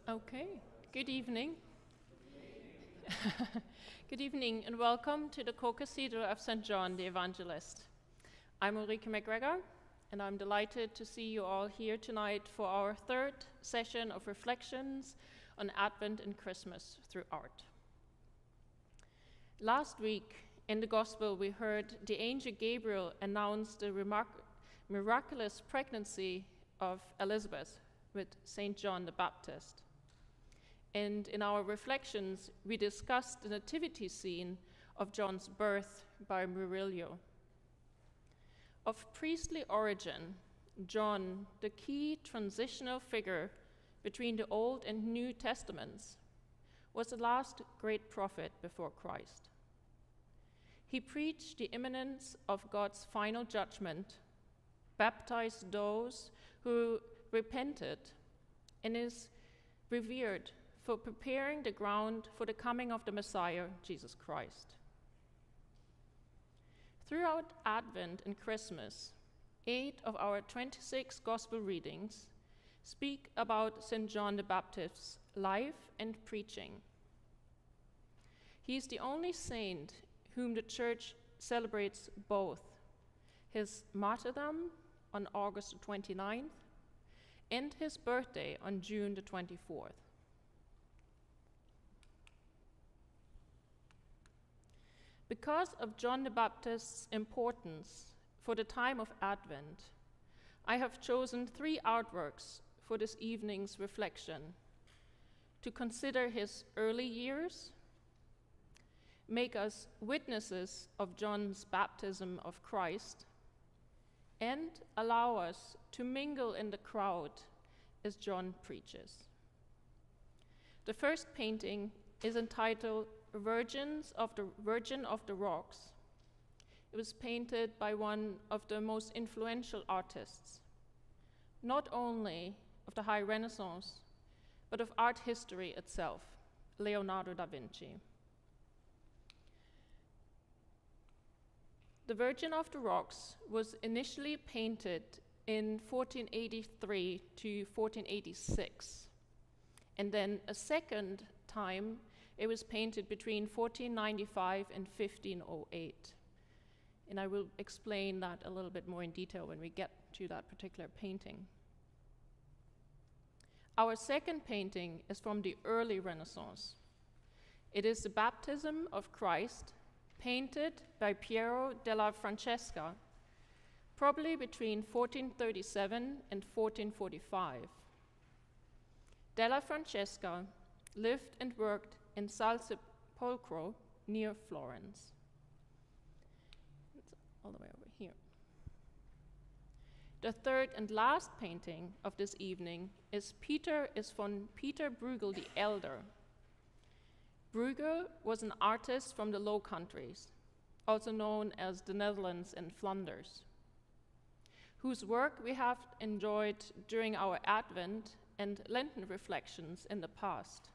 Okay, good evening. Good evening and welcome to the Co-Cathedral of St. John the Evangelist. I'm Ulrike McGregor and I'm delighted to see you all here tonight for our third session of reflections on Advent and Christmas through art. Last week in the Gospel we heard the angel Gabriel announce the miraculous pregnancy of Elizabeth with St. John the Baptist. And in our reflections, we discussed the nativity scene of John's birth by Murillo. Of priestly origin, John, the key transitional figure between the Old and New Testaments, was the last great prophet before Christ. He preached the imminence of God's final judgment, baptized those who repented, and is revered for preparing the ground for the coming of the Messiah, Jesus Christ. Throughout Advent and Christmas, 8 of our 26 Gospel readings speak about St. John the Baptist's life and preaching. He is the only saint whom the Church celebrates both his martyrdom on August 29th and his birthday on June the 24th. Because of John the Baptist's importance for the time of Advent, I have chosen 3 artworks for this evening's reflection to consider his early years, make us witnesses of John's baptism of Christ, and allow us to mingle in the crowd as John preaches. The first painting is entitled Virgin of the Rocks. It was painted by one of the most influential artists, not only of the High Renaissance, but of art history itself, Leonardo da Vinci. The Virgin of the Rocks was initially painted in 1483 to 1486, and then a second time it was painted between 1495 and 1508. And I will explain that a little bit more in detail when we get to that particular painting. Our second painting is from the early Renaissance. It is the Baptism of Christ, painted by Piero della Francesca, probably between 1437 and 1445. Della Francesca lived and worked in Salsepolcro near Florence. It's all the way over here. The third and last painting of this evening is von Peter Bruegel the Elder. Bruegel was an artist from the Low Countries, also known as the Netherlands and Flanders, whose work we have enjoyed during our Advent and Lenten reflections in the past.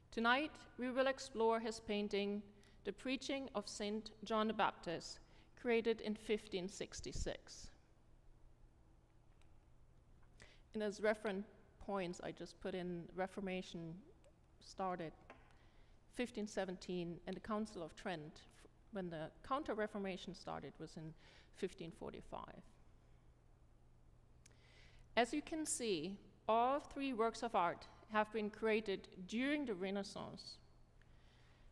Tonight, we will explore his painting, The Preaching of St. John the Baptist, created in 1566. And as reference points, I just put in Reformation started 1517, and the Council of Trent, when the Counter-Reformation started, was in 1545. As you can see, all 3 works of art have been created during the Renaissance.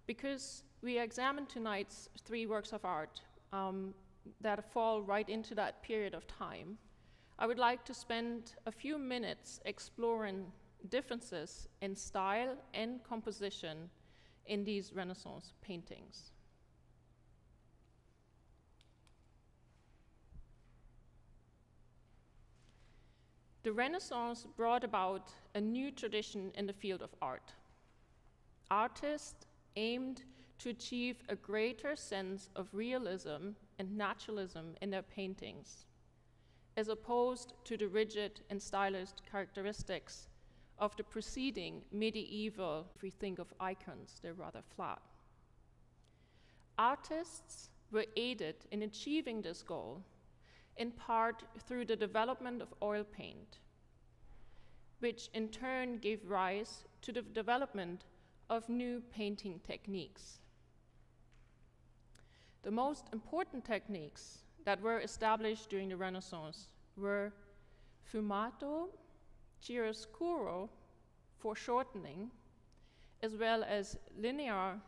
Because we examine tonight's 3 works of art that fall right into that period of time, I would like to spend a few minutes exploring differences in style and composition in these Renaissance paintings. The Renaissance brought about a new tradition in the field of art. Artists aimed to achieve a greater sense of realism and naturalism in their paintings, as opposed to the rigid and stylized characteristics of the preceding medieval. If we think of icons, they're rather flat. Artists were aided in achieving this goal in part through the development of oil paint. which in turn gave rise to the development of new painting techniques. The most important techniques that were established during the Renaissance were fumato, chiaroscuro, foreshortening, as well as linear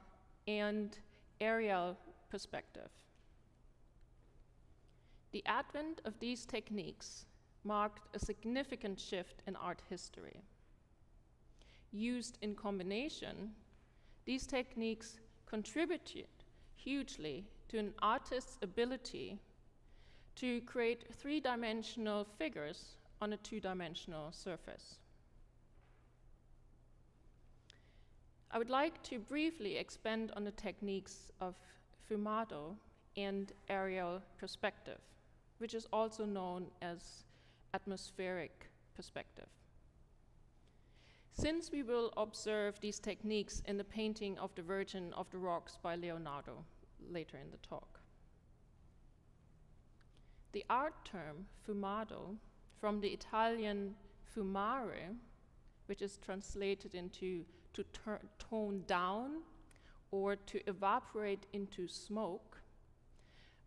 and aerial perspective. The advent of these techniques marked a significant shift in art history. Used in combination, these techniques contributed hugely to an artist's ability to create three-dimensional figures on a two-dimensional surface. I would like to briefly expand on the techniques of fumato and aerial perspective, which is also known as atmospheric perspective. Since we will observe these techniques in the painting of the Virgin of the Rocks by Leonardo later in the talk. The art term fumato, from the Italian fumare, which is translated into to tone down or to evaporate into smoke,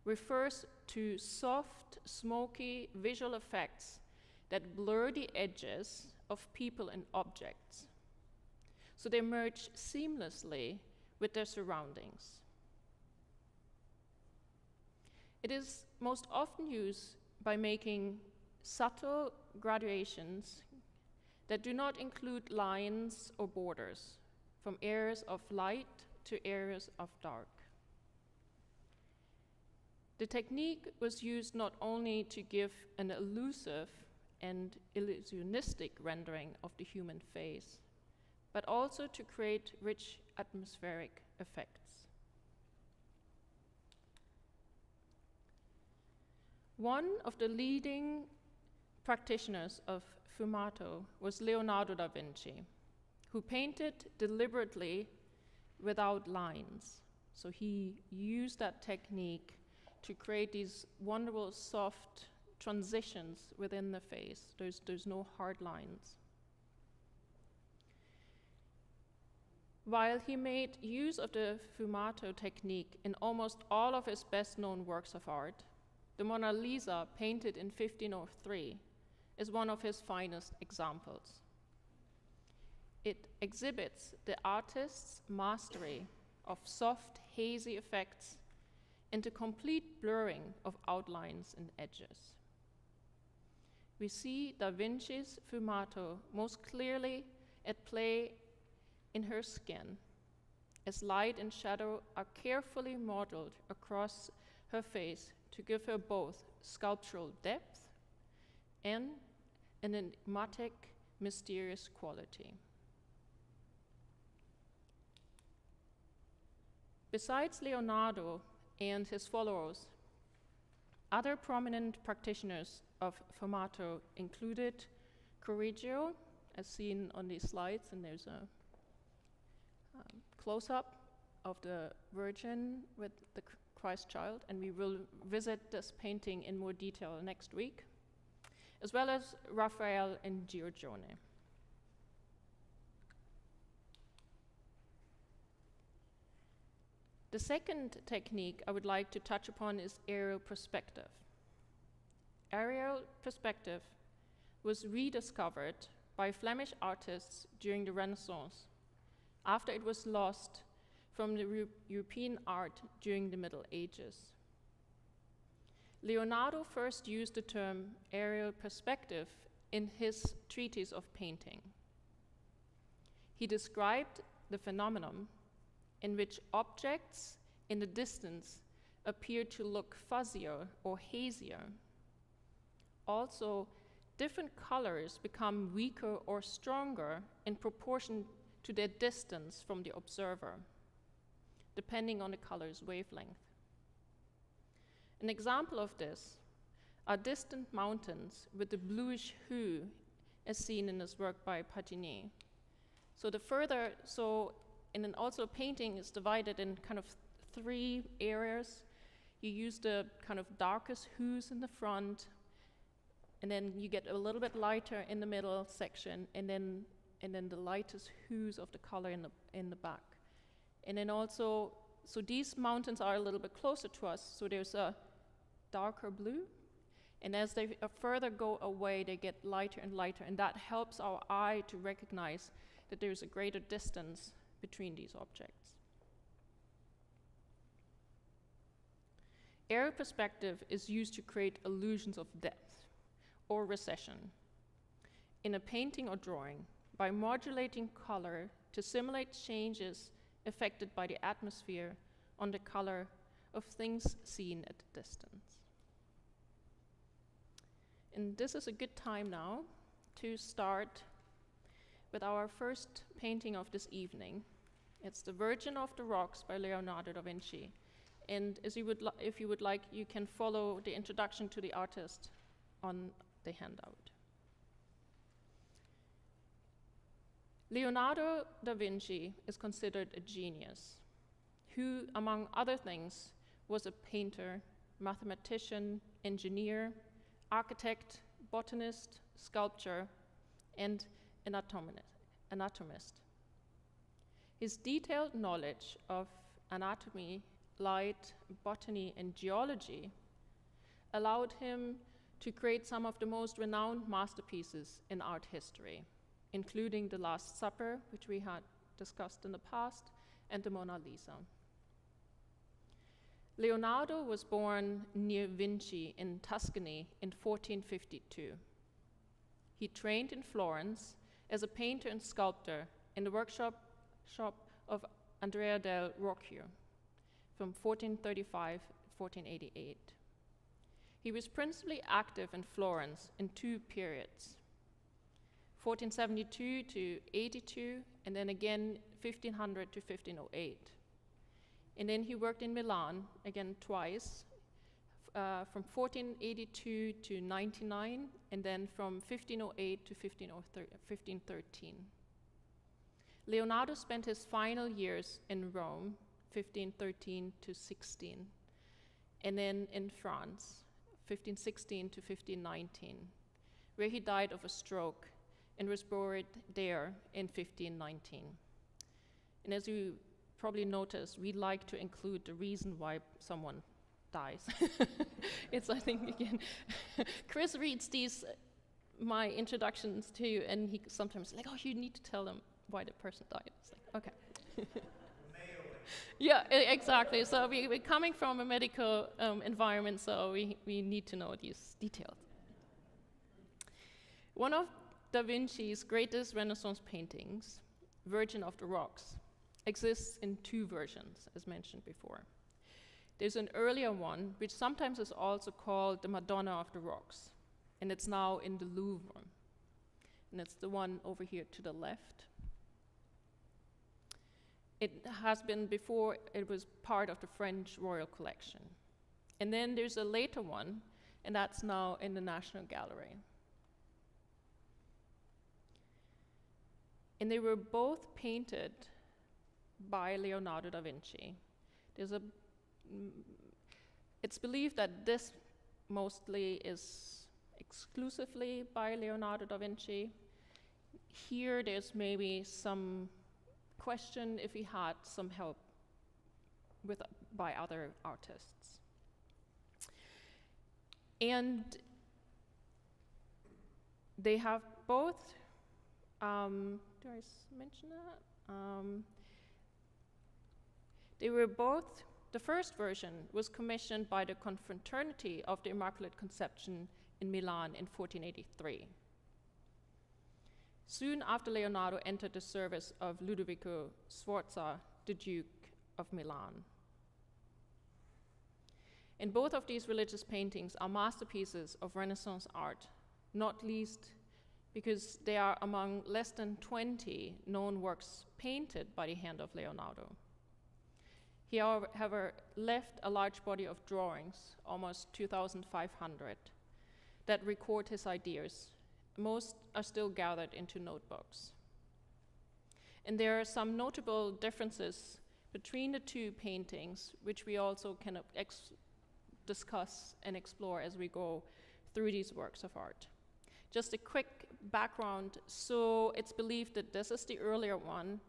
refers to soft, smoky visual effects that blur the edges of people and objects, so they merge seamlessly with their surroundings. It is most often used by making subtle gradations that do not include lines or borders, from areas of light to areas of dark. The technique was used not only to give an elusive and illusionistic rendering of the human face, but also to create rich atmospheric effects. One of the leading practitioners of fumato was Leonardo da Vinci, who painted deliberately without lines. So he used that technique to create these wonderful soft transitions within the face. There's no hard lines. While he made use of the fumato technique in almost all of his best-known works of art, the Mona Lisa, painted in 1503, is one of his finest examples. It exhibits the artist's mastery of soft, hazy effects into complete blurring of outlines and edges. We see Da Vinci's fumato most clearly at play in her skin, as light and shadow are carefully modeled across her face to give her both sculptural depth and an enigmatic, mysterious quality. Besides Leonardo and his followers, other prominent practitioners of fumato included Correggio, as seen on these slides, and there's a close-up of the Virgin with the Christ child, and we will visit this painting in more detail next week, as well as Raphael and Giorgione. The second technique I would like to touch upon is aerial perspective. Aerial perspective was rediscovered by Flemish artists during the Renaissance, after it was lost from the European art during the Middle Ages. Leonardo first used the term aerial perspective in his treatise of painting. He described the phenomenon in which objects in the distance appear to look fuzzier or hazier. Also, different colors become weaker or stronger in proportion to their distance from the observer, depending on the color's wavelength. An example of this are distant mountains with a bluish hue, as seen in this work by Patiné. Also painting is divided in kind of three areas. You use the kind of darkest hues in the front, and then you get a little bit lighter in the middle section, and then the lightest hues of the color in the back. And then also, so these mountains are a little bit closer to us, so there's a darker blue, and as they further go away, they get lighter and lighter, and that helps our eye to recognize that there's a greater distance between these objects. Aerial perspective is used to create illusions of depth or recession in a painting or drawing by modulating color to simulate changes affected by the atmosphere on the color of things seen at a distance. And this is a good time now to start with our first painting of this evening. It's The Virgin of the Rocks by Leonardo da Vinci. And if you would like, you can follow the introduction to the artist on the handout. Leonardo da Vinci is considered a genius who, among other things, was a painter, mathematician, engineer, architect, botanist, sculptor, and anatomist. His detailed knowledge of anatomy, light, botany, and geology allowed him to create some of the most renowned masterpieces in art history, including The Last Supper, which we had discussed in the past, and the Mona Lisa. Leonardo was born near Vinci in Tuscany in 1452. He trained in Florence as a painter and sculptor in the workshop of Andrea del Rocchio from 1435 to 1488. He was principally active in Florence in two periods, 1472 to 82, and then again 1500 to 1508. And then he worked in Milan, again twice, from 1482 to 99, and then from 1508 to 1513. Leonardo spent his final years in Rome, 1513 to 16, and then in France, 1516 to 1519, where he died of a stroke and was buried there in 1519. And as you probably noticed, we like to include the reason why someone dies. It's, I think, again, Chris reads my introductions to you, and he sometimes like, oh, you need to tell them why the person died. It's like, okay. Yeah, exactly. So we're coming from a medical environment, so we need to know these details. One of Da Vinci's greatest Renaissance paintings, Virgin of the Rocks, exists in two versions, as mentioned before. There's an earlier one, which sometimes is also called the Madonna of the Rocks, and it's now in the Louvre. And it's the one over here to the left. It has been before, it was part of the French royal collection. And then there's a later one, and that's now in the National Gallery. And they were both painted by Leonardo da Vinci. It's believed that this mostly is exclusively by Leonardo da Vinci. Here there's maybe some question if he had some help by other artists. And they have both, do I mention that? They were both, the first version was commissioned by the Confraternity of the Immaculate Conception in Milan in 1483. Soon after Leonardo entered the service of Ludovico Sforza, the Duke of Milan. And both of these religious paintings are masterpieces of Renaissance art, not least because they are among less than 20 known works painted by the hand of Leonardo. He, however, left a large body of drawings, almost 2,500, that record his ideas. Most are still gathered into notebooks. And there are some notable differences between the two paintings, which we also can discuss and explore as we go through these works of art. Just a quick background. So it's believed that this is the earlier one,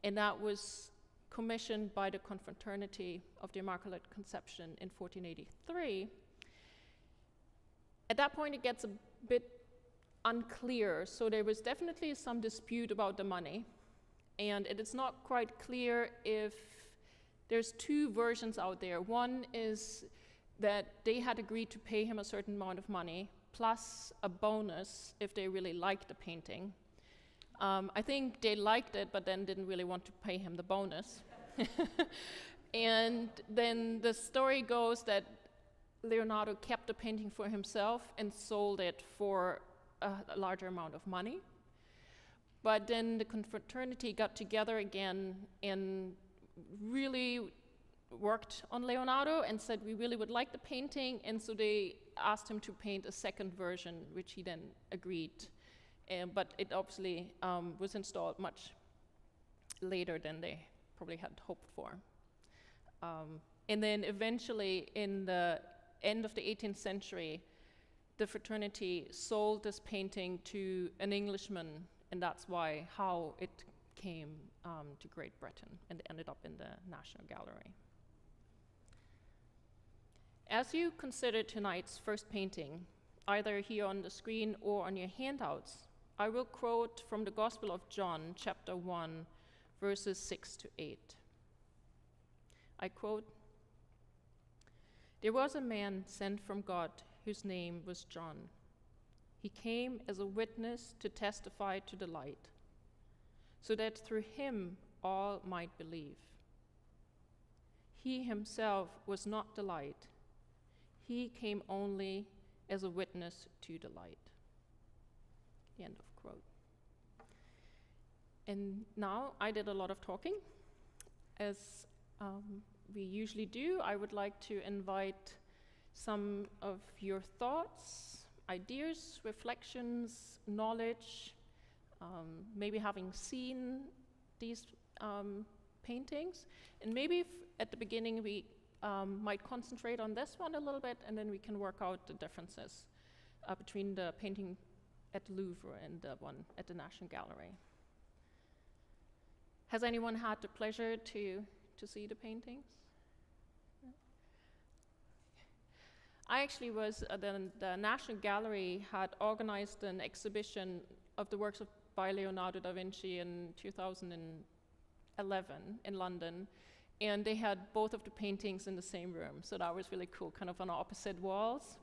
and that was commissioned by the Confraternity of the Immaculate Conception in 1483. At that point, it gets a bit unclear. So there was definitely some dispute about the money, and it is not quite clear if there's two versions out there. One is that they had agreed to pay him a certain amount of money, plus a bonus if they really liked the painting. I think they liked it, but then didn't really want to pay him the bonus. And then the story goes that Leonardo kept the painting for himself and sold it for a larger amount of money. But then the confraternity got together again and really worked on Leonardo and said, we really would like the painting, and so they asked him to paint a second version, which he then agreed. But it obviously was installed much later than they probably had hoped for. And then eventually, in the end of the 18th century, the fraternity sold this painting to an Englishman, and that's how it came to Great Britain and ended up in the National Gallery. As you consider tonight's first painting, either here on the screen or on your handouts, I will quote from the Gospel of John, chapter 1, verses 6 to 8. I quote, "There was a man sent from God whose name was John. He came as a witness to testify to the light, so that through him all might believe. He himself was not the light. He came only as a witness to the light." The end of quote. And now I did a lot of talking. As we usually do, I would like to invite some of your thoughts, ideas, reflections, knowledge, maybe having seen these paintings. And maybe if at the beginning we might concentrate on this one a little bit, and then we can work out the differences between the painting at the Louvre and the one at the National Gallery. Has anyone had the pleasure to see the paintings? I actually was, the National Gallery had organized an exhibition of the works by Leonardo da Vinci in 2011 in London, and they had both of the paintings in the same room, so that was really cool, kind of on opposite walls.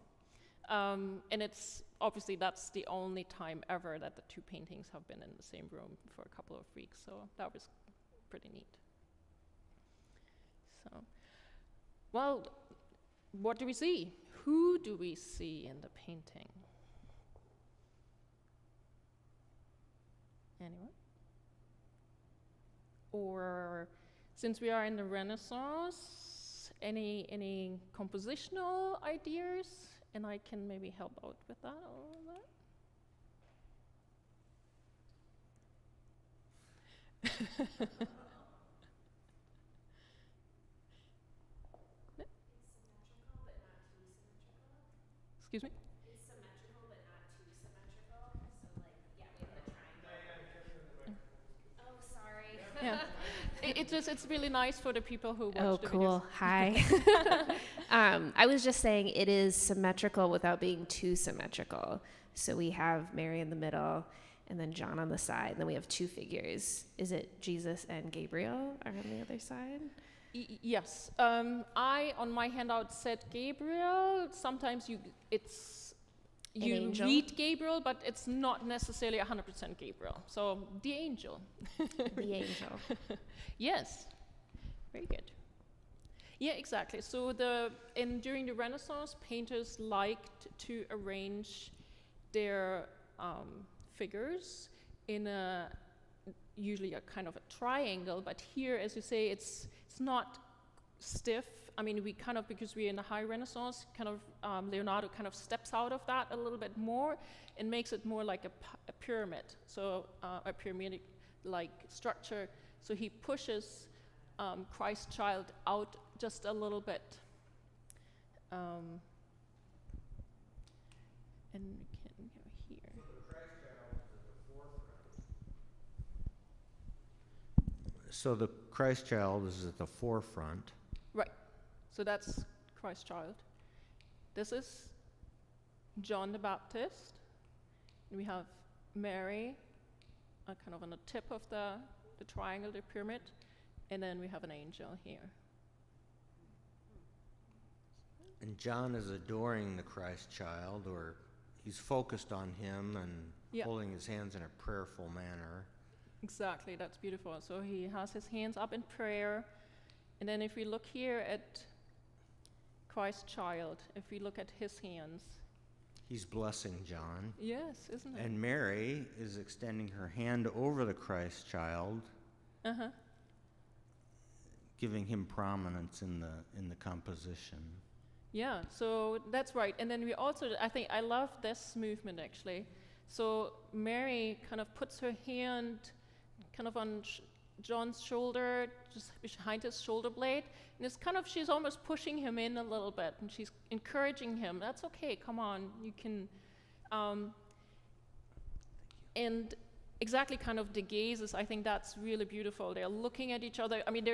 And it's obviously that's the only time ever that the two paintings have been in the same room for a couple of weeks, so that was pretty neat. So, well, what do we see? Who do we see in the painting? Anyone? Or since we are in the Renaissance, any compositional ideas? And I can maybe help out with that a little bit. Excuse me? It's symmetrical, but not too symmetrical. So, like, yeah, we have the triangle. Oh, sorry. Yeah. It's really nice for the people who watch the videos. Oh, cool. Hi. I was just saying it is symmetrical without being too symmetrical. So we have Mary in the middle, and then John on the side, and then we have two figures. Is it Jesus and Gabriel are on the other side? Yes. I, on my handout, said Gabriel. Sometimes you read Gabriel, but it's not necessarily 100% Gabriel. So the angel. The angel. Yes. Very good. Yeah, exactly. So during the Renaissance, painters liked to arrange their figures in usually a kind of a triangle, but here, as you say, it's not stiff. I mean, because we're in the high Renaissance, Leonardo kind of steps out of that a little bit more and makes it more like a pyramid, so a pyramid-like structure. So he pushes Christ child out just a little bit. And we can go here. So the Christ child is at the forefront. Right. So that's Christ child. This is John the Baptist. And we have Mary, kind of on the tip of the triangle, the pyramid. And then we have an angel here. And John is adoring the Christ child, or he's focused on him and Yeah. holding his hands in a prayerful manner. Exactly, that's beautiful. So he has his hands up in prayer. And then if we look here at Christ child, if we look at his hands, He's blessing John. yes, isn't it? And Mary is extending her hand over the Christ child, giving him prominence in the composition. Yeah, so that's right. And then we also, I love this movement actually. So Mary kind of puts her hand kind of on John's shoulder, just behind his shoulder blade. And it's kind of, she's almost pushing him in a little bit, and she's encouraging him. That's okay, come on, you can. And exactly kind of the gazes, I think that's really beautiful. They're looking at each other. I mean,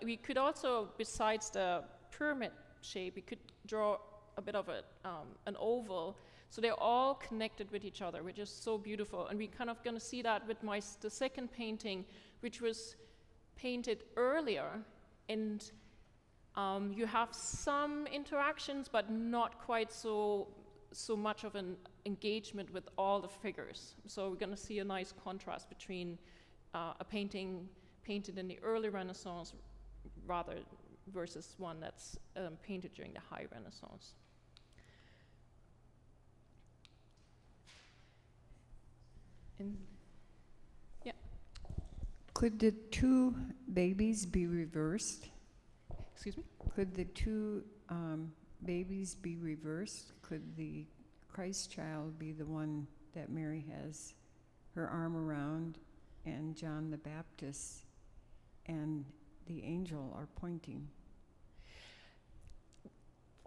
we could also, besides the pyramid shape, we could draw a bit of an oval. So they're all connected with each other, which is so beautiful. And we're kind of going to see that with the second painting, which was painted earlier. And you have some interactions, but not quite so much of an engagement with all the figures. So we're going to see a nice contrast between a painting painted in the early Renaissance versus one that's painted during the High Renaissance. And yeah. Could the two babies be reversed? Excuse me? Could the two babies be reversed? Could the Christ child be the one that Mary has her arm around, and John the Baptist and the angel are pointing?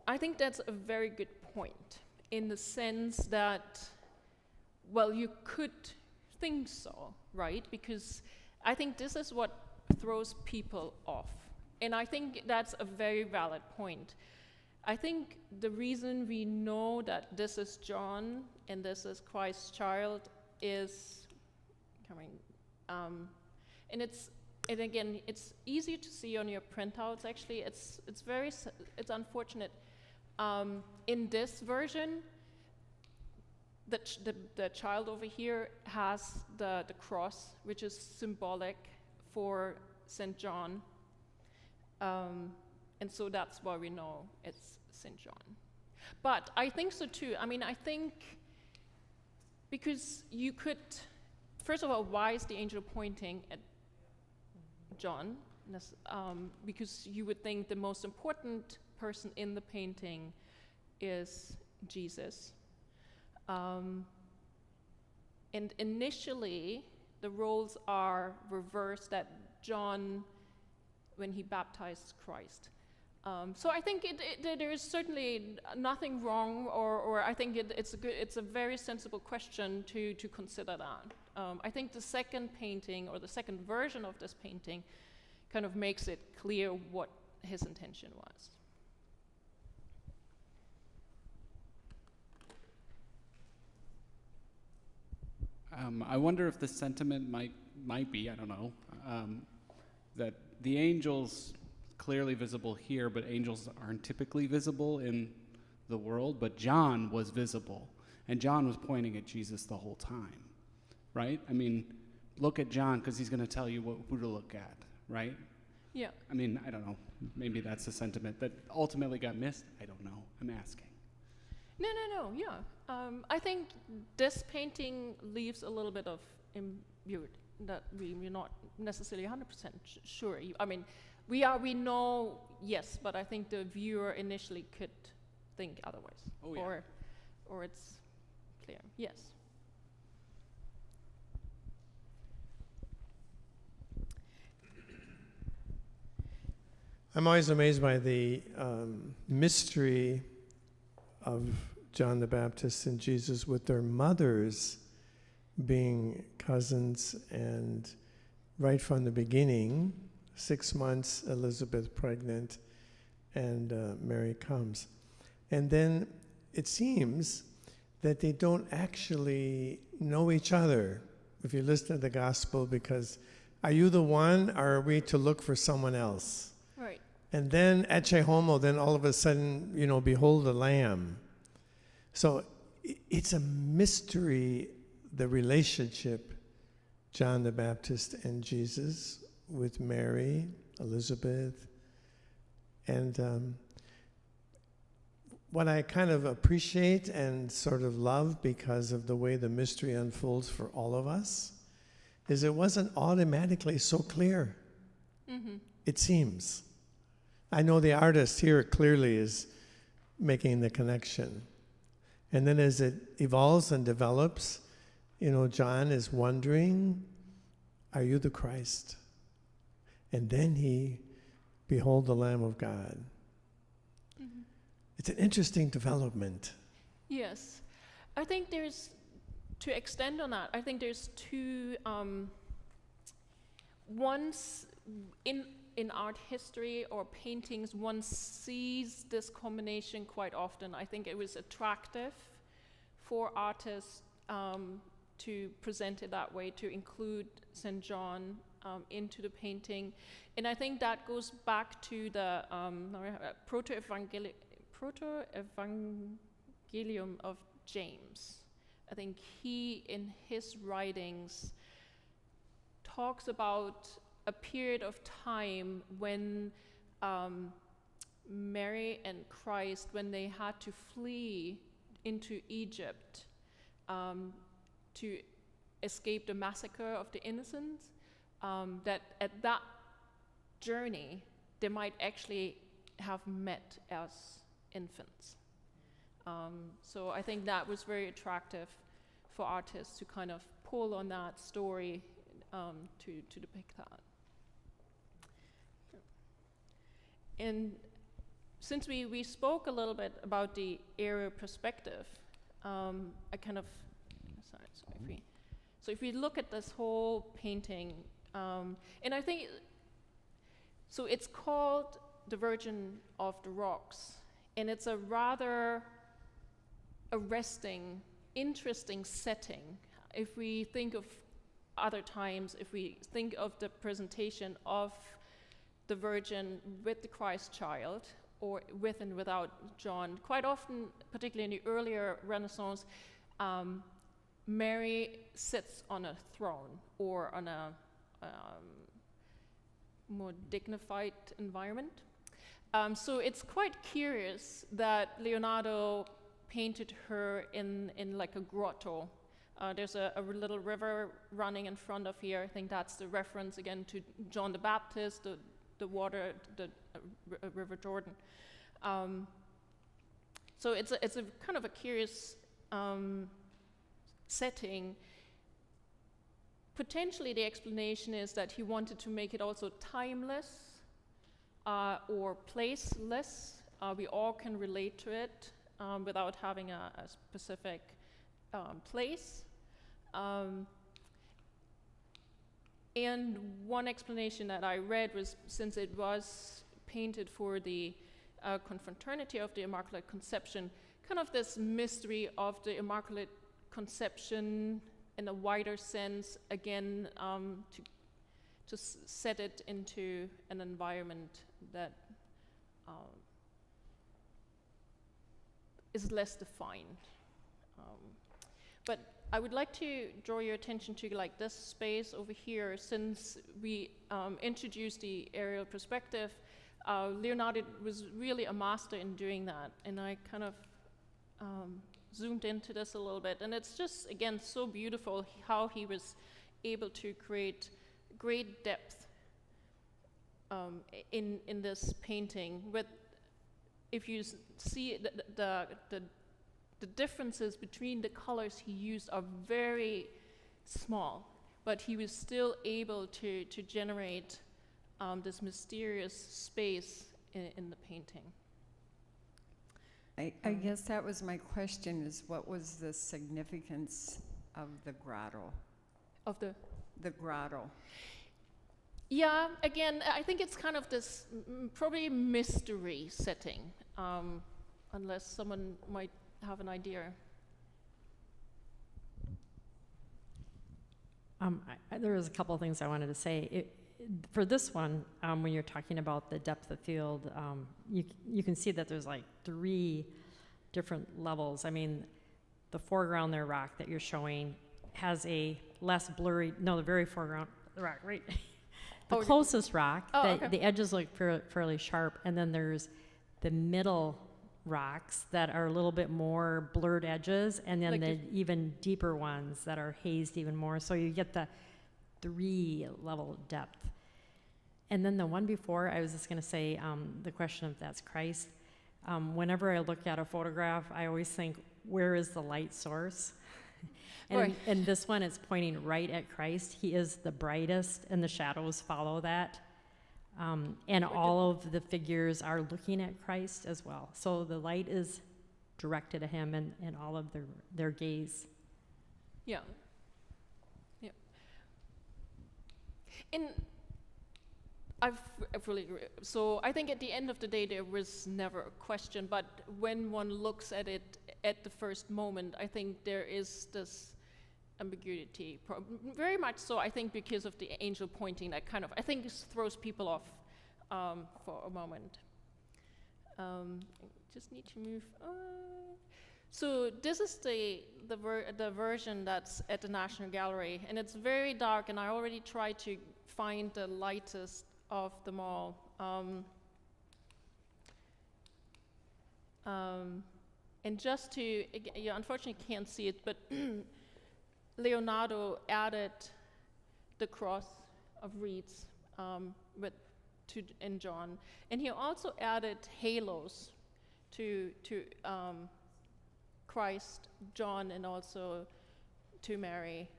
I think that's a very good point, in the sense that, well, you could think so, right? Because I think this is what throws people off. And I think that's a very valid point. I think the reason we know that this is John and this is Christ's child is and again, it's easy to see on your printouts. Actually, it's unfortunate. In this version, the child over here has the cross, which is symbolic for St. John. And so that's why we know it's St. John. But I think so too. I mean, I think because you could, first of all, why is the angel pointing at John? Because you would think the most important person in the painting is Jesus. And initially, the roles are reversed, that John, when he baptized Christ. So I think there is certainly nothing wrong, or I think it's a very sensible question to consider that. I think the second painting, or the second version of this painting, kind of makes it clear what his intention was. I wonder if the sentiment might be, I don't know, that the angels clearly visible here, but angels aren't typically visible in the world, but John was visible, and John was pointing at Jesus the whole time, right? I mean, look at John, because he's going to tell you who to look at, right? Yeah. I mean, I don't know, maybe that's the sentiment that ultimately got missed. I don't know, I'm asking. No, yeah. I think this painting leaves a little bit of ambiguity that we're not necessarily 100% sure. I mean, we know, yes, but I think the viewer initially could think otherwise. Oh, yeah. Or it's clear, yes. I'm always amazed by the mystery of John the Baptist and Jesus with their mothers being cousins, and right from the beginning, 6 months, Elizabeth pregnant, and Mary comes. And then it seems that they don't actually know each other, if you listen to the gospel, because are you the one, or are we to look for someone else? Right. And then ecce homo, then all of a sudden, behold the Lamb. So it's a mystery, the relationship, John the Baptist and Jesus with Mary, Elizabeth. And what I kind of appreciate and sort of love, because of the way the mystery unfolds for all of us, is it wasn't automatically so clear. Mm-hmm. It seems. I know the artist here clearly is making the connection. And then as it evolves and develops, John is wondering, are you the Christ? And then behold the Lamb of God. Mm-hmm. It's an interesting development. Yes. I think to extend on that, I think there's two, once in art history or paintings, one sees this combination quite often. I think it was attractive for artists to present it that way, to include St. John into the painting. And I think that goes back to the proto-evangelium of James. I think he, in his writings, talks about a period of time when Mary and Christ, when they had to flee into Egypt to escape the massacre of the innocents, that at that journey they might actually have met as infants. So I think that was very attractive for artists to kind of pull on that story to depict that. And since we spoke a little bit about the aerial perspective, I kind of, so if we look at this whole painting, and I think, so it's called The Virgin of the Rocks, and it's a rather arresting, interesting setting. If we think of other times, if we think of the presentation of the Virgin with the Christ child, or with and without John, quite often, particularly in the earlier Renaissance, Mary sits on a throne or on a more dignified environment. So it's quite curious that Leonardo painted her in like a grotto. There's a little river running in front of here. I think that's the reference again to John the Baptist, the water, the River Jordan. So it's a kind of a curious setting. Potentially the explanation is that he wanted to make it also timeless or placeless. We all can relate to it without having a specific place. And one explanation that I read was, since it was painted for the confraternity of the Immaculate Conception, kind of this mystery of the Immaculate Conception in a wider sense, again, to set it into an environment that is less defined. But I would like to draw your attention to like this space over here. Since we introduced the aerial perspective, Leonardo was really a master in doing that, and I kind of zoomed into this a little bit, and it's just, again, so beautiful how he was able to create great depth in this painting. With, if you see the differences between the colors he used are very small, but he was still able to generate this mysterious space in the painting. I guess that was my question, is what was the significance of the grotto? Of the The grotto. Yeah, again, I think it's kind of this probably mystery setting, unless someone might have an idea. There was a couple of things I wanted to say. For this one, when you're talking about the depth of field, you can see that there's like 3 different levels. I mean, the foreground there rock that you're showing has a less blurry, no, the very foreground rock, right? The closest rock, the edges look fairly sharp, and then there's the middle rocks that are a little bit more blurred edges, and then the even deeper ones that are hazed even more. So you get the 3 level depth. And then the one before, I was just going to say the question of that's Christ. Whenever I look at a photograph, I always think, where is the light source? And this one, it's pointing right at Christ. He is the brightest, and the shadows follow that. And all of the figures are looking at Christ as well. So the light is directed at him and all of their gaze. Yeah. Yeah. And I've really agree. So I think at the end of the day, there was never a question, but when one looks at it at the first moment, I think there is this ambiguity, very much so, I think, because of the angel pointing, that kind of, I think this throws people off for a moment. Just need to move on. So this is the version that's at the National Gallery, and it's very dark, and I already tried to find the lightest of them all. And just to, you unfortunately can't see it, but Leonardo added the cross of reeds in John, and he also added halos to Christ, John, and also to Mary.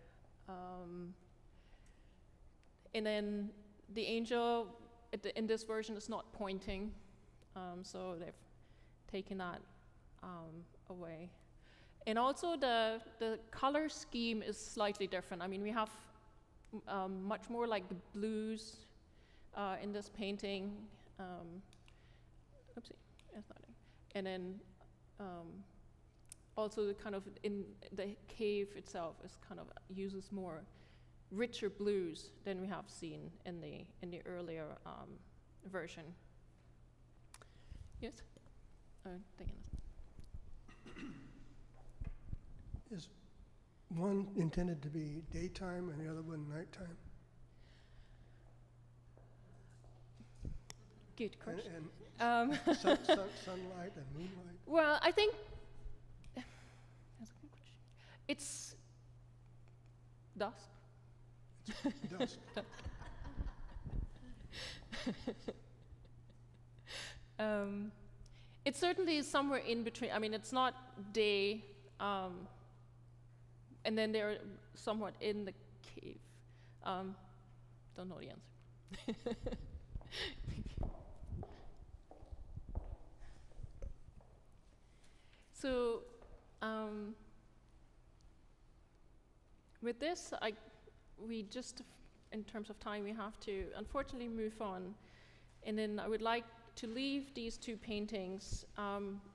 And then the angel in this version is not pointing, so they've taken that away. And also the color scheme is slightly different. I mean, we have much more like the blues in this painting. Oopsie, that's not it. And then also the kind of in the cave itself is kind of uses more richer blues than we have seen in the earlier version. Yes? Is one intended to be daytime and the other one nighttime? Good question. And sunlight and moonlight? Well, I think that's a good question. It's dusk. Dusk. It certainly is somewhere in between. I mean, it's not day, and then they're somewhat in the cave. Don't know the answer. So, with this, we just, in terms of time, we have to unfortunately move on. And then I would like to leave these 2 paintings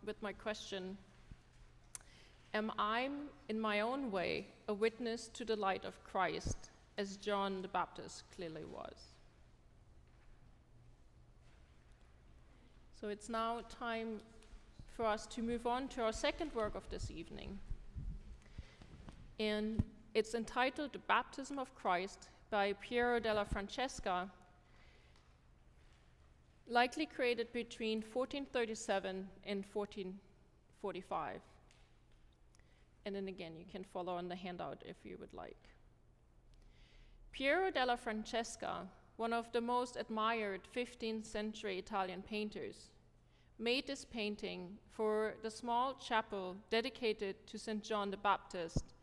with my question: am I, in my own way, a witness to the light of Christ, as John the Baptist clearly was? So it's now time for us to move on to our second work of this evening. And it's entitled The Baptism of Christ by Piero della Francesca, likely created between 1437 and 1445. And then again, you can follow on the handout if you would like. Piero della Francesca, one of the most admired 15th century Italian painters, made this painting for the small chapel dedicated to St. John the Baptist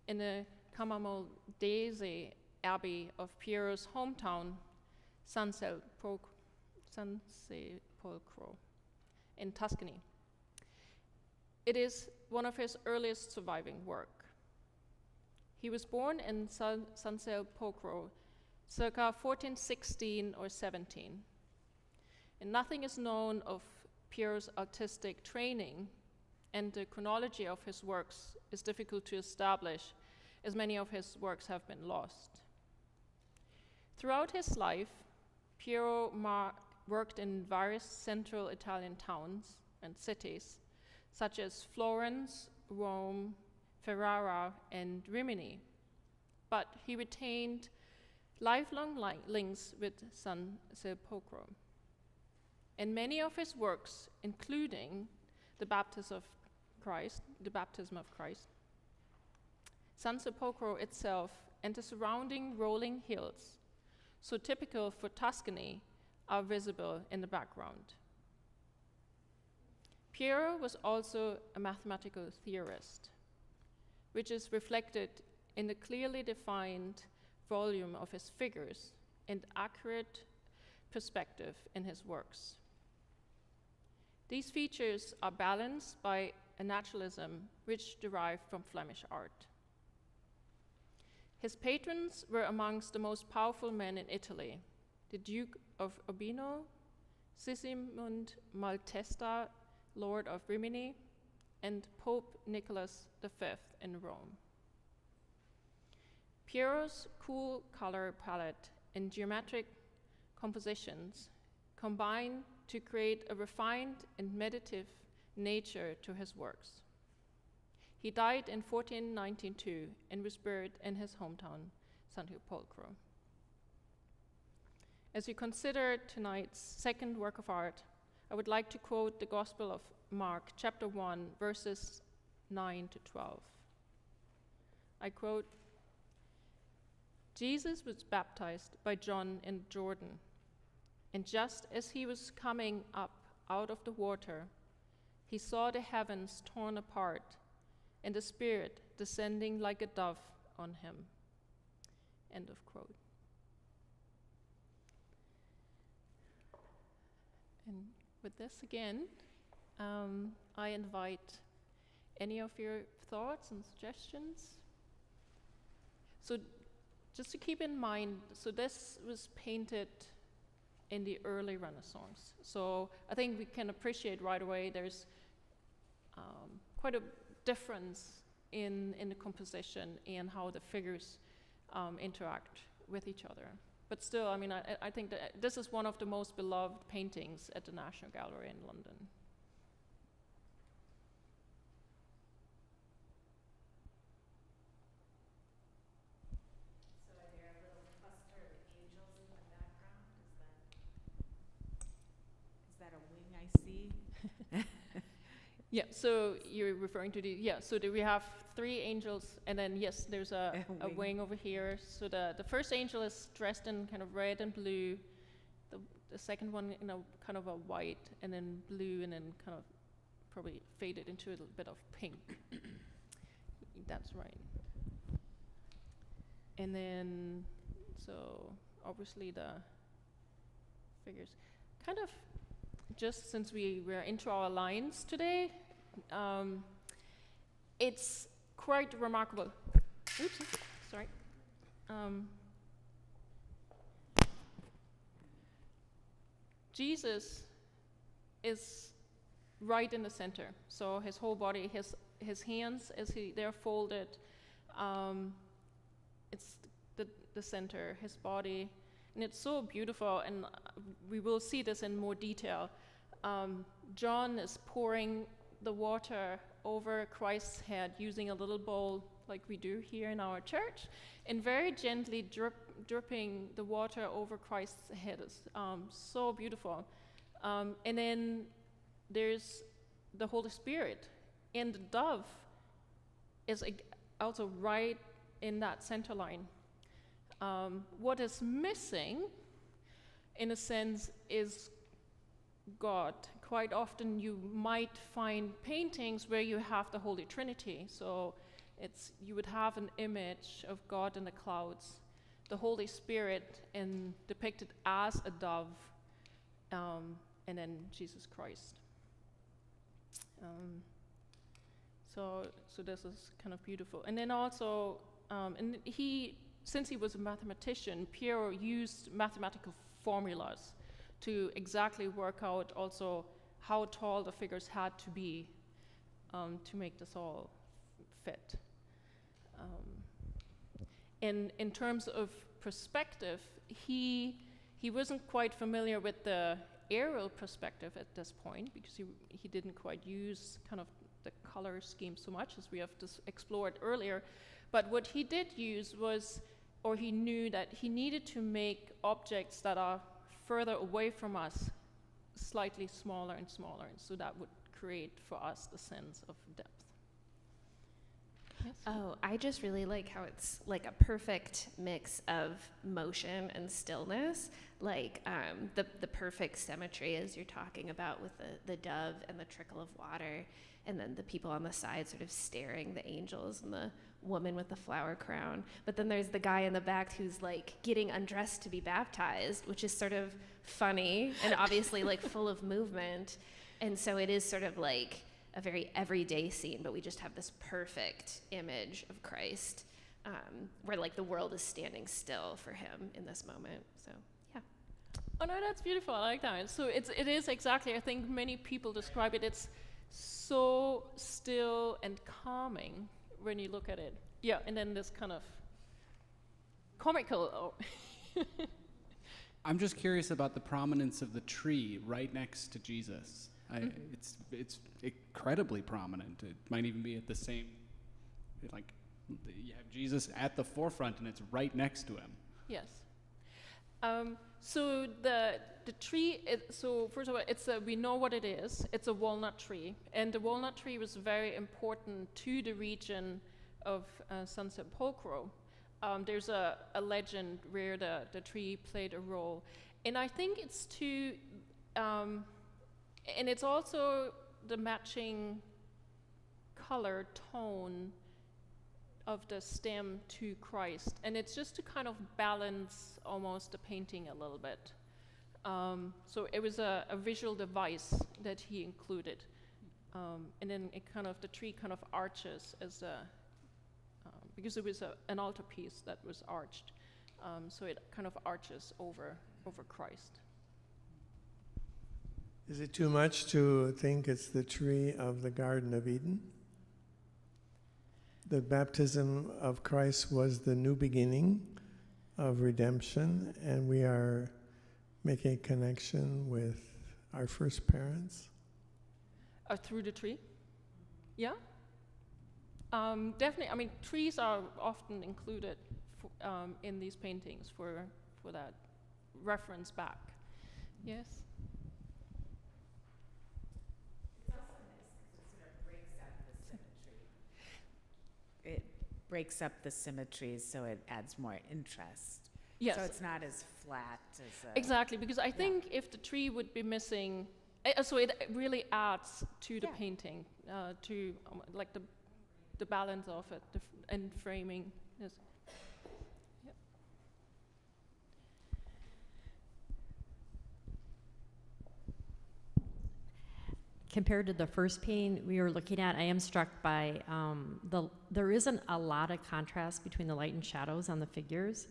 in the Camaldese Abbey of Piero's hometown, San Sepolcro in Tuscany. It is one of his earliest surviving work. He was born in San Sepolcro, circa 1416 or 17. And nothing is known of Piero's artistic training, and the chronology of his works is difficult to establish, as many of his works have been lost. Throughout his life, Piero worked in various central Italian towns and cities, such as Florence, Rome, Ferrara, and Rimini, but he retained lifelong links with San Sepolcro. And many of his works, including the baptism of Christ, San Sepolcro itself, and the surrounding rolling hills, so typical for Tuscany, are visible in the background. Piero was also a mathematical theorist, which is reflected in the clearly defined volume of his figures and accurate perspective in his works. These features are balanced by a naturalism which derived from Flemish art. His patrons were amongst the most powerful men in Italy: the Duke of Urbino, Sigismund Malatesta, Lord of Rimini, and Pope Nicholas V in Rome. Piero's cool color palette and geometric compositions combine to create a refined and meditative nature to his works. He died in 1492 and was buried in his hometown, San Sepolcro. As we consider tonight's second work of art, I would like to quote the Gospel of Mark, chapter 1, verses 9 to 12. I quote, "Jesus was baptized by John in Jordan, and just as he was coming up out of the water, he saw the heavens torn apart and the Spirit descending like a dove on him." End of quote. And with this again, I invite any of your thoughts and suggestions. So just to keep in mind, so this was painted in the early Renaissance. So I think we can appreciate right away there's quite a difference in the composition and how the figures interact with each other. But still, I mean, I think that this is one of the most beloved paintings at the National Gallery in London. So are there a little cluster of angels in the background? Is that a wing I see? Yeah, so you're referring to we have three angels, and then yes, there's a wing over here. So the first angel is dressed in kind of red and blue. The second one, kind of a white, and then blue, and then kind of probably faded into a little bit of pink. That's right. And then, so obviously the figures, kind of, just since we were into our lines today, it's quite remarkable. Oops, sorry. Jesus is right in the center. So his whole body, his hands, as they're folded, it's the center, his body, and it's so beautiful. And we will see this in more detail. John is pouring the water over Christ's head using a little bowl like we do here in our church, and very gently dripping the water over Christ's head. Is so beautiful. And then there's the Holy Spirit, and the dove is also right in that center line. What is missing, in a sense, is God. Quite often you might find paintings where you have the Holy Trinity. So you would have an image of God in the clouds, the Holy Spirit depicted as a dove, and then Jesus Christ. So this is kind of beautiful. And then also, since he was a mathematician, Piero used mathematical formulas to exactly work out also how tall the figures had to be to make this all fit. In terms of perspective, he wasn't quite familiar with the aerial perspective at this point because he didn't quite use kind of the color scheme so much as we have explored earlier. But what he did use was, or he knew that he needed to make objects that are further away from us slightly smaller and smaller, and so that would create for us the sense of depth. Yes? Oh, I just really like how it's like a perfect mix of motion and stillness, like the perfect symmetry as you're talking about with the dove and the trickle of water, and then the people on the side sort of staring, the angels and the woman with the flower crown. But then there's the guy in the back who's like getting undressed to be baptized, which is sort of funny and obviously like full of movement. And so it is sort of like a very everyday scene, but we just have this perfect image of Christ where like the world is standing still for him in this moment. So yeah. Oh no, that's beautiful. I like that. So it is exactly, I think many people describe it, it's so still and calming when you look at it. Yeah, and then this kind of comical. I'm just curious about the prominence of the tree right next to Jesus. It's incredibly prominent. It might even be at the same, like, you have Jesus at the forefront and it's right next to him. Yes. So the tree, so first of all, we know what it is. It's a walnut tree. And the walnut tree was very important to the region of San Sepolcro. There's a legend where the tree played a role. And I think it's and it's also the matching color tone of the stem to Christ. And it's just to kind of balance almost the painting a little bit. So it was a visual device that he included. And then the tree kind of arches as because it was an altarpiece that was arched. So it kind of arches over Christ. Is it too much to think it's the tree of the Garden of Eden? The baptism of Christ was the new beginning of redemption, and we are making a connection with our first parents. Through the tree? Yeah? Definitely. I mean, trees are often included in these paintings for that reference back. Yes? It breaks up the symmetries, so it adds more interest. Yes. So it's not as flat as exactly, because I think if the tree would be missing, so it really adds to the painting, to like the balance of it, and framing. Yes. Yep. Compared to the first painting we were looking at, I am struck by there isn't a lot of contrast between the light and shadows on the figures.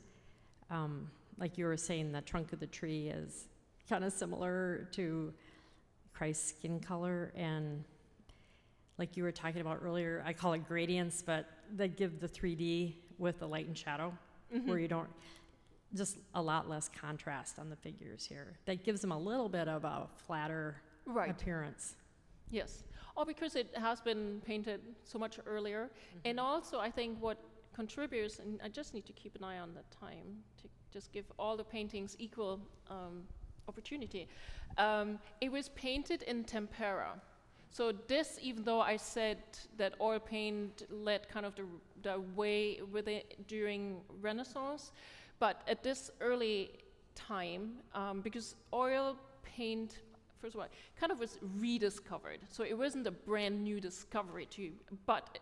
Like you were saying, the trunk of the tree is kind of similar to Christ's skin color, and like you were talking about earlier, I call it gradients, but they give the 3D with the light and shadow, where you don't, just a lot less contrast on the figures here. That gives them a little bit of a flatter appearance. Yes. Or because it has been painted so much earlier. And also, I think what contributes, and I just need to keep an eye on the time to just give all the paintings equal opportunity. It was painted in tempera. So this, even though I said that oil paint led kind of the way with it during Renaissance, but at this early time, because oil paint, first of all, kind of was rediscovered. So it wasn't a brand new discovery but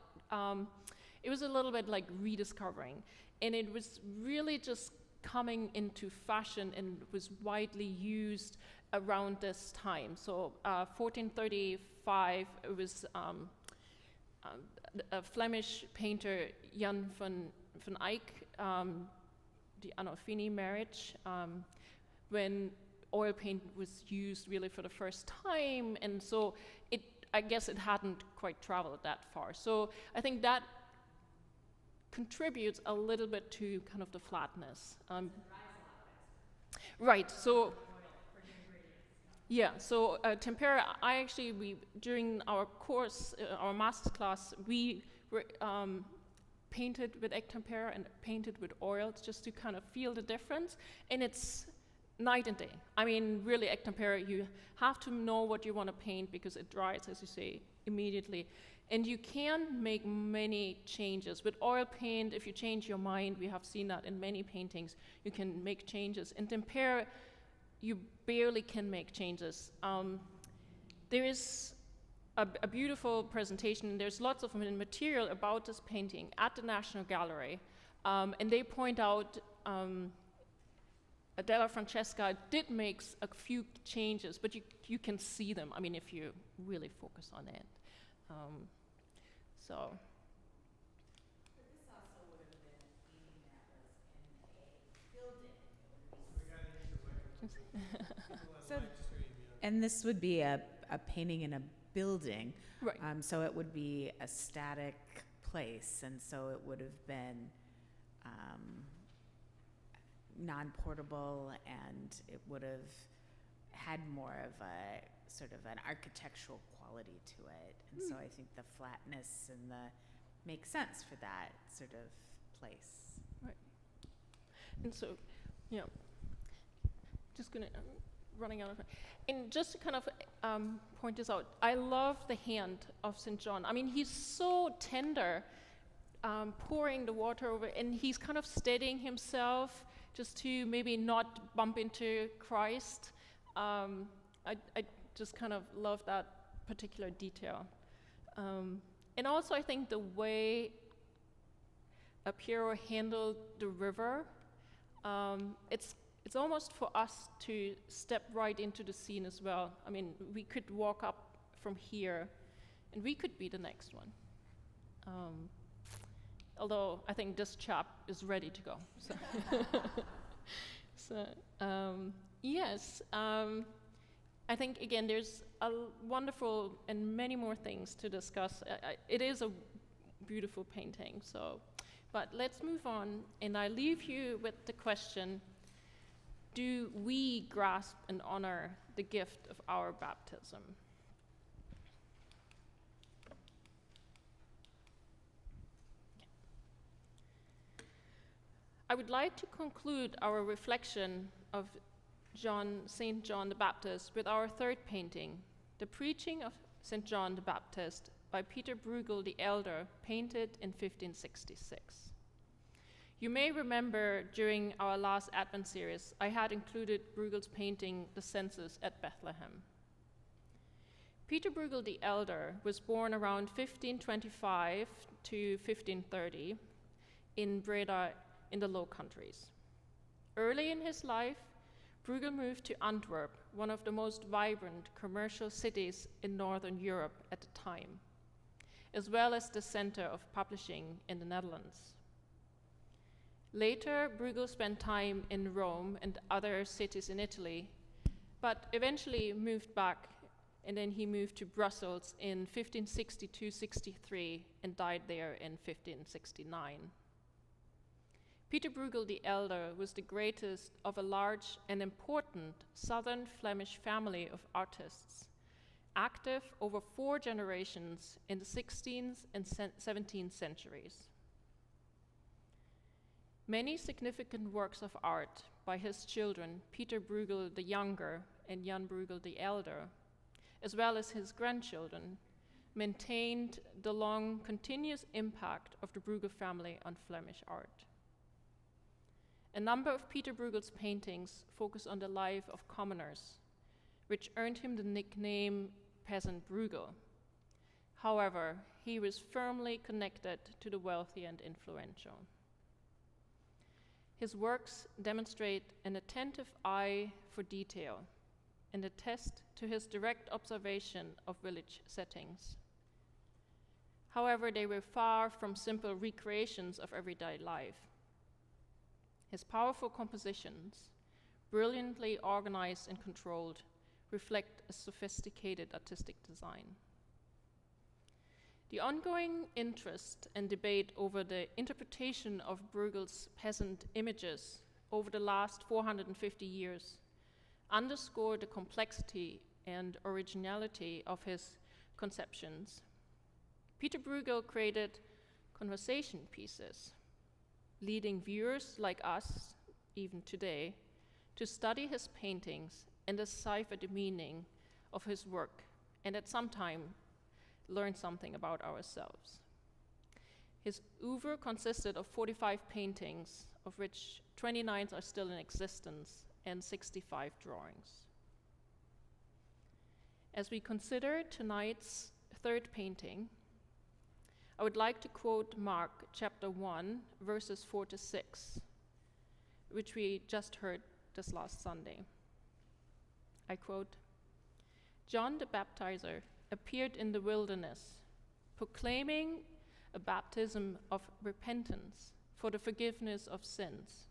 it was a little bit like rediscovering. And it was really just coming into fashion and was widely used around this time. So 1435, it was a Flemish painter, Jan van Eyck, the Arnolfini marriage, when oil paint was used really for the first time, and so I guess it hadn't quite traveled that far. So I think that contributes a little bit to kind of the flatness. Right, so yeah, so tempera, during our course, our master's class, we were painted with egg tempera and painted with oils just to kind of feel the difference, and it's night and day. I mean, really, egg tempera, you have to know what you want to paint because it dries, as you say, immediately. And you can make many changes. With oil paint, if you change your mind, we have seen that in many paintings, you can make changes. In tempera, you barely can make changes. There is a beautiful presentation. There's lots of material about this painting at the National Gallery. And they point out Della Francesca did make a few changes, but you can see them, I mean, if you really focus on it. So. But this also would have been a painting that was in a building. So, and this would be a painting in a building. Right. So it would be a static place, and so it would have been non-portable, and it would have had more of a sort of an architectural quality to it. And so I think the flatness and makes sense for that sort of place. Right. And so, yeah, just gonna, running out of time. And just to kind of point this out, I love the hand of St. John. I mean, he's so tender, pouring the water over, and he's kind of steadying himself just to maybe not bump into Christ. I just kind of love that particular detail. And also I think the way Piero handled the river, it's almost for us to step right into the scene as well. I mean, we could walk up from here and we could be the next one. Although I think this chap is ready to go. So, yes, I think again there's a wonderful and many more things to discuss. It is a beautiful painting. So, but let's move on, and I leave you with the question: do we grasp and honor the gift of our baptism? I would like to conclude our reflection of St. John the Baptist with our third painting, The Preaching of St. John the Baptist by Peter Bruegel the Elder, painted in 1566. You may remember during our last Advent series, I had included Bruegel's painting, The Census at Bethlehem. Peter Bruegel the Elder was born around 1525 to 1530 in Breda in the Low Countries. Early in his life, Bruegel moved to Antwerp, one of the most vibrant commercial cities in Northern Europe at the time, as well as the center of publishing in the Netherlands. Later, Bruegel spent time in Rome and other cities in Italy, but eventually moved back, and then he moved to Brussels in 1562-63 and died there in 1569. Peter Bruegel the Elder was the greatest of a large and important southern Flemish family of artists, active over 4 generations in the 16th and 17th centuries. Many significant works of art by his children, Peter Bruegel the Younger and Jan Bruegel the Elder, as well as his grandchildren, maintained the long, continuous impact of the Bruegel family on Flemish art. A number of Peter Bruegel's paintings focus on the life of commoners, which earned him the nickname Peasant Bruegel. However, he was firmly connected to the wealthy and influential. His works demonstrate an attentive eye for detail and attest to his direct observation of village settings. However, they were far from simple recreations of everyday life. His powerful compositions, brilliantly organized and controlled, reflect a sophisticated artistic design. The ongoing interest and debate over the interpretation of Bruegel's peasant images over the last 450 years underscore the complexity and originality of his conceptions. Peter Bruegel created conversation pieces, leading viewers like us, even today, to study his paintings and decipher the meaning of his work, and at some time learn something about ourselves. His oeuvre consisted of 45 paintings, of which 29 are still in existence, and 65 drawings. As we consider tonight's third painting, I would like to quote Mark chapter 1, verses 4 to 6, which we just heard this last Sunday. I quote, "John the Baptizer appeared in the wilderness, proclaiming a baptism of repentance for the forgiveness of sins.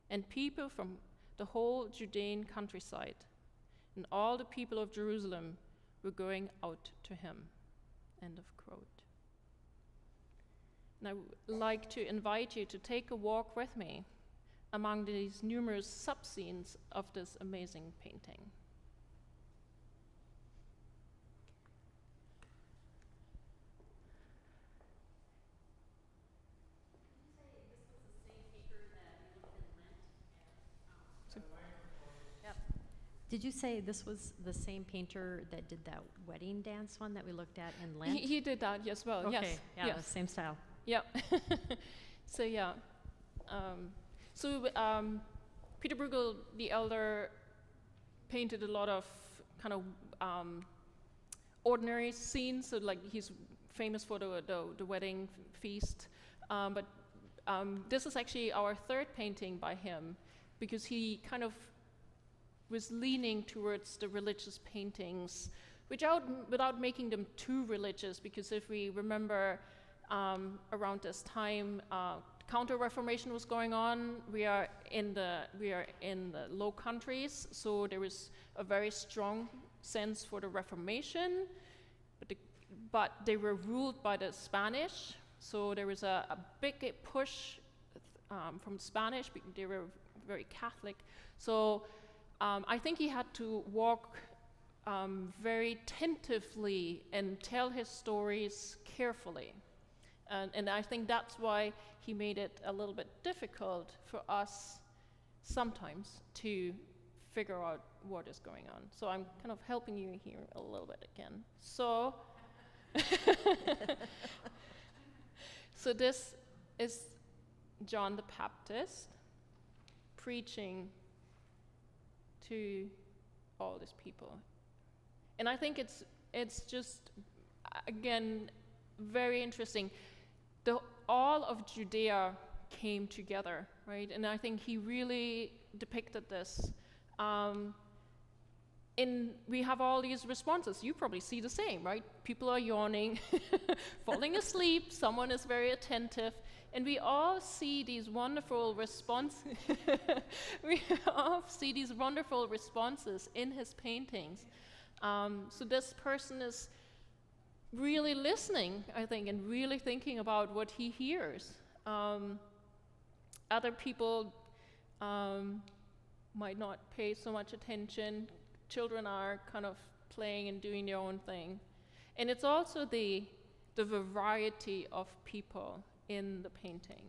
And people from the whole Judean countryside and all the people of Jerusalem were going out to him." End of quote. And I would like to invite you to take a walk with me among these numerous sub-scenes of this amazing painting. Did you say this was the same painter that did that wedding dance one that we looked at in Lent? He did that as well, Okay, yes. yeah, yes. same style. Yeah. So yeah. Peter Bruegel the Elder painted a lot of kind of ordinary scenes. So like he's famous for the wedding feast. But this is actually our third painting by him, because he kind of was leaning towards the religious paintings, without making them too religious, because if we remember around this time, Counter-Reformation was going on. We are in the Low Countries, so there was a very strong sense for the Reformation, but they were ruled by the Spanish, so there was a big push from Spanish. They were very Catholic, so I think he had to walk very tentatively and tell his stories carefully. And I think that's why he made it a little bit difficult for us sometimes to figure out what is going on. So I'm kind of helping you here a little bit again. So, so this is John the Baptist preaching to all these people. And I think it's just, again, very interesting. All of Judea came together, right? And I think he really depicted this. We have all these responses. You probably see the same, right? People are yawning, falling asleep, someone is very attentive, and we all see these wonderful responses. We all see these wonderful responses in his paintings. So this person is really listening, I think, and really thinking about what he hears. Other people might not pay so much attention. Children are kind of playing and doing their own thing. And it's also the variety of people in the painting.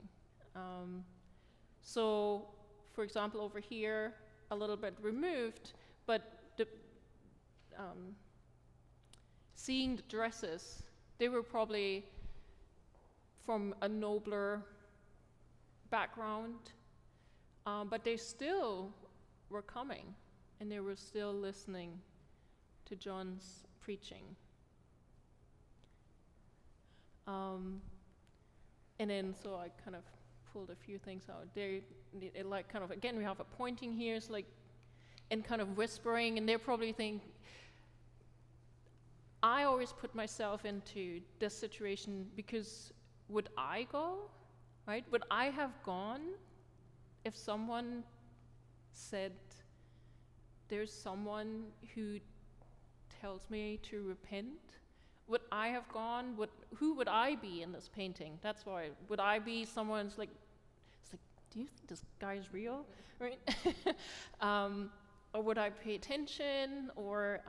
So, for example, over here, a little bit removed, but seeing the dresses, they were probably from a nobler background, but they still were coming, and they were still listening to John's preaching. And then, so I kind of pulled a few things out. It like kind of, again, we have a pointing here, it's like, and kind of whispering, and they probably think, I always put myself into this situation because would I go, right? Would I have gone if someone said, there's someone who tells me to repent? Would I have gone? Who would I be in this painting? That's why. Would I be someone's like, it's like, do you think this guy is real, right? Or would I pay attention? Or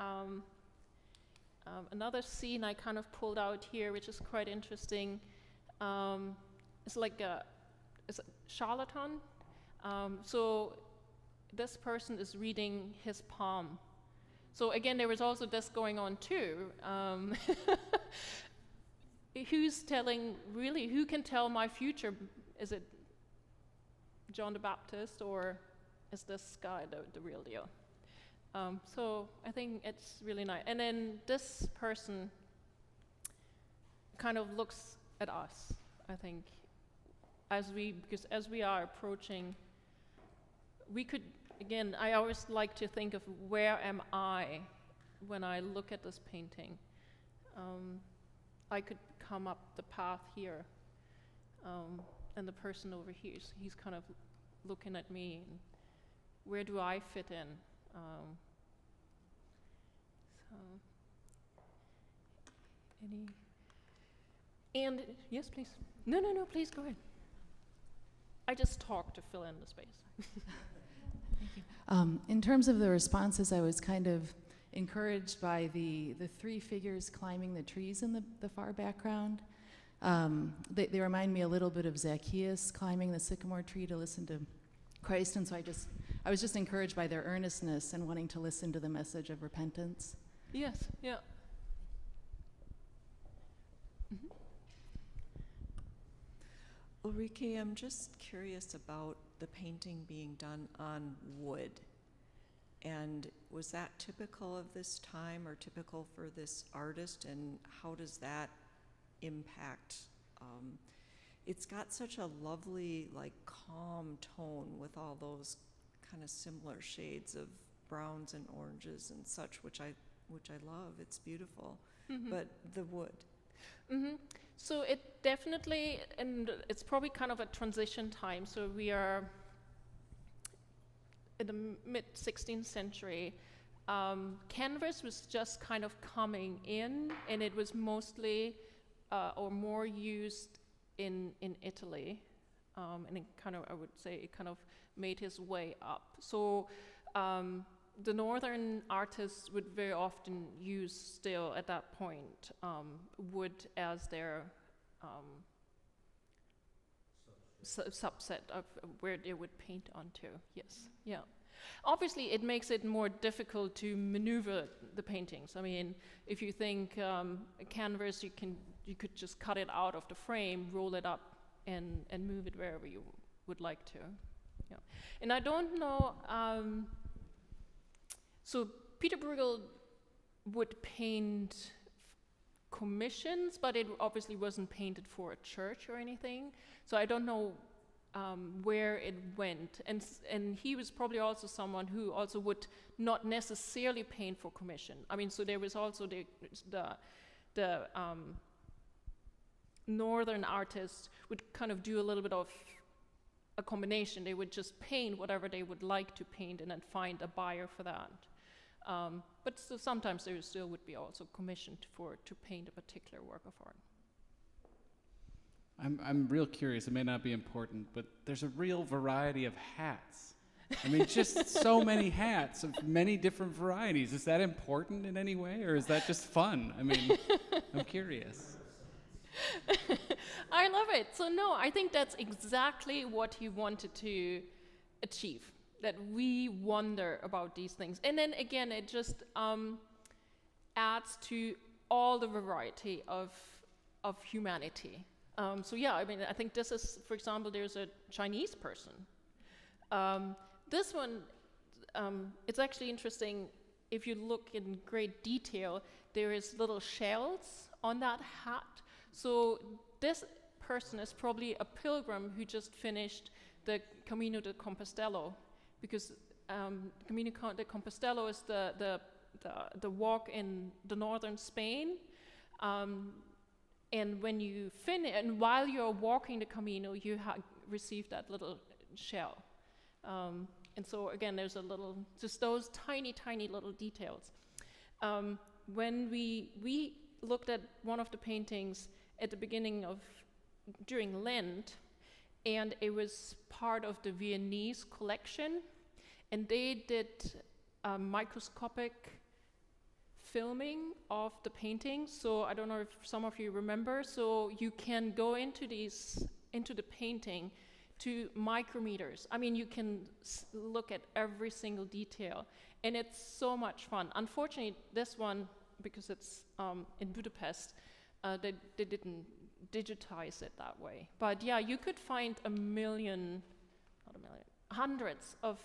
another scene I kind of pulled out here, which is quite interesting. It's like it's a charlatan. So this person is reading his palm. So again, there was also this going on too. Who can tell my future? Is it John the Baptist, or is this guy the real deal? So I think it's really nice. And then this person kind of looks at us, I think, because as we are approaching, we could, again, I always like to think of where am I when I look at this painting. I could come up the path here, and the person over here, he's kind of looking at me, and where do I fit in? And yes, please. No, please go ahead. I just talk to fill in the space. In terms of the responses, I was kind of encouraged by the three figures climbing the trees in the far background. They remind me a little bit of Zacchaeus climbing the sycamore tree to listen to Christ, and so I was just encouraged by their earnestness and wanting to listen to the message of repentance. Yes, yeah. Ulrike, I'm just curious about the painting being done on wood. And was that typical of this time or typical for this artist? And how does that impact? It's got such a lovely, like, calm tone with all those kind of similar shades of browns and oranges and such, which I love. It's beautiful. Mm-hmm. But the wood. Mm-hmm. So it definitely, and it's probably kind of a transition time. So we are in the mid-16th century. Canvas was just kind of coming in, and it was mostly or more used in Italy. And it kind of, I would say, it kind of made his way up. So the northern artists would very often use still at that point wood as their subset of where they would paint onto. Yes, yeah. Obviously, it makes it more difficult to maneuver the paintings. I mean, if you think a canvas, you could just cut it out of the frame, roll it up, and move it wherever you would like to. Yeah, and I don't know. So Peter Bruegel would paint commissions, but it obviously wasn't painted for a church or anything. So I don't know where it went. And he was probably also someone who also would not necessarily paint for commission. I mean, so there was also the northern artists would kind of do a little bit of a combination. They would just paint whatever they would like to paint and then find a buyer for that. But so sometimes there still would be also commissioned to paint a particular work of art. I'm real curious. It may not be important, but there's a real variety of hats. I mean, just so many hats of many different varieties. Is that important in any way, or is that just fun? I mean, I'm curious. I love it. So no, I think that's exactly what he wanted to achieve, that we wonder about these things. And then again, it just adds to all the variety of humanity. So yeah, I mean, I think this is, for example, there's a Chinese person. This one, it's actually interesting. If you look in great detail, there is little shells on that hat. So this person is probably a pilgrim who just finished the Camino de Compostela, because Camino de Compostela is the the walk in the northern Spain. And when you finish, and while you're walking the Camino, you receive that little shell. And so again, there's just those tiny, tiny little details. When we looked at one of the paintings at the beginning during Lent, and it was part of the Viennese collection, and they did a microscopic filming of the painting. So I don't know if some of you remember. So you can go into the painting to micrometers. I mean, you can look at every single detail, and it's so much fun. Unfortunately, this one, because it's in Budapest, they didn't digitize it that way. But yeah, you could find hundreds of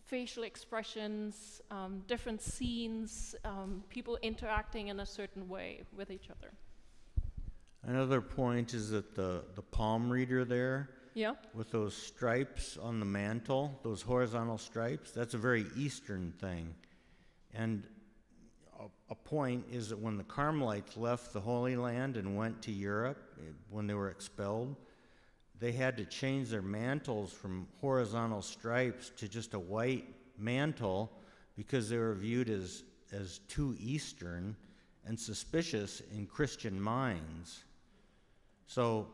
facial expressions, different scenes, people interacting in a certain way with each other. Another point is that the palm reader there, Yeah. with those stripes on the mantle, those horizontal stripes, that's a very Eastern thing. And a point is that when the Carmelites left the Holy Land and went to Europe, when they were expelled, they had to change their mantles from horizontal stripes to just a white mantle because they were viewed as too Eastern and suspicious in Christian minds. So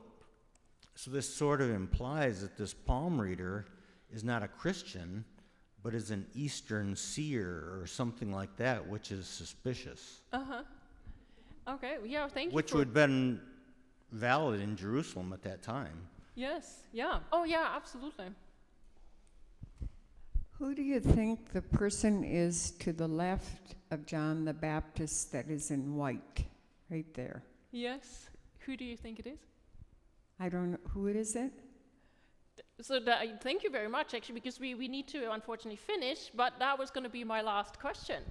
this sort of implies that this palm reader is not a Christian, but is an Eastern seer or something like that, which is suspicious. Uh-huh. Okay, yeah, thank you. Which would have been valid in Jerusalem at that time. Yes, yeah. Oh, yeah, absolutely. Who do you think the person is to the left of John the Baptist that is in white, right there? Yes. Who do you think it is? I don't know. Who is it? So thank you very much, actually, because we need to unfortunately finish, but that was going to be my last question.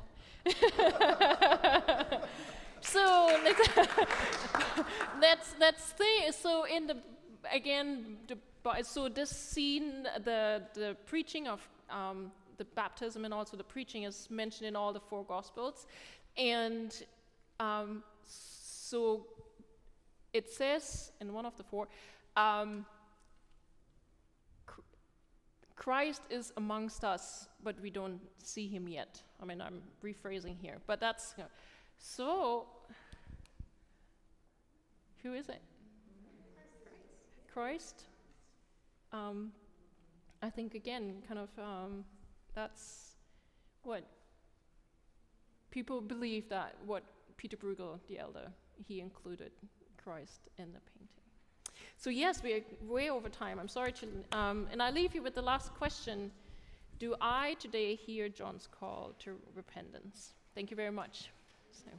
So let's see. So so this scene, the preaching of the baptism and also the preaching is mentioned in all the 4 Gospels, and so it says in one of the 4. Christ is amongst us, but we don't see him yet. I mean, I'm rephrasing here, but that's so. Who is it? Christ. I think again, kind of, that's what people believe, that what Peter Bruegel the Elder, he included Christ in the painting. So yes, we are way over time. I'm sorry, children. And I leave you with the last question. Do I today hear John's call to repentance? Thank you very much. So.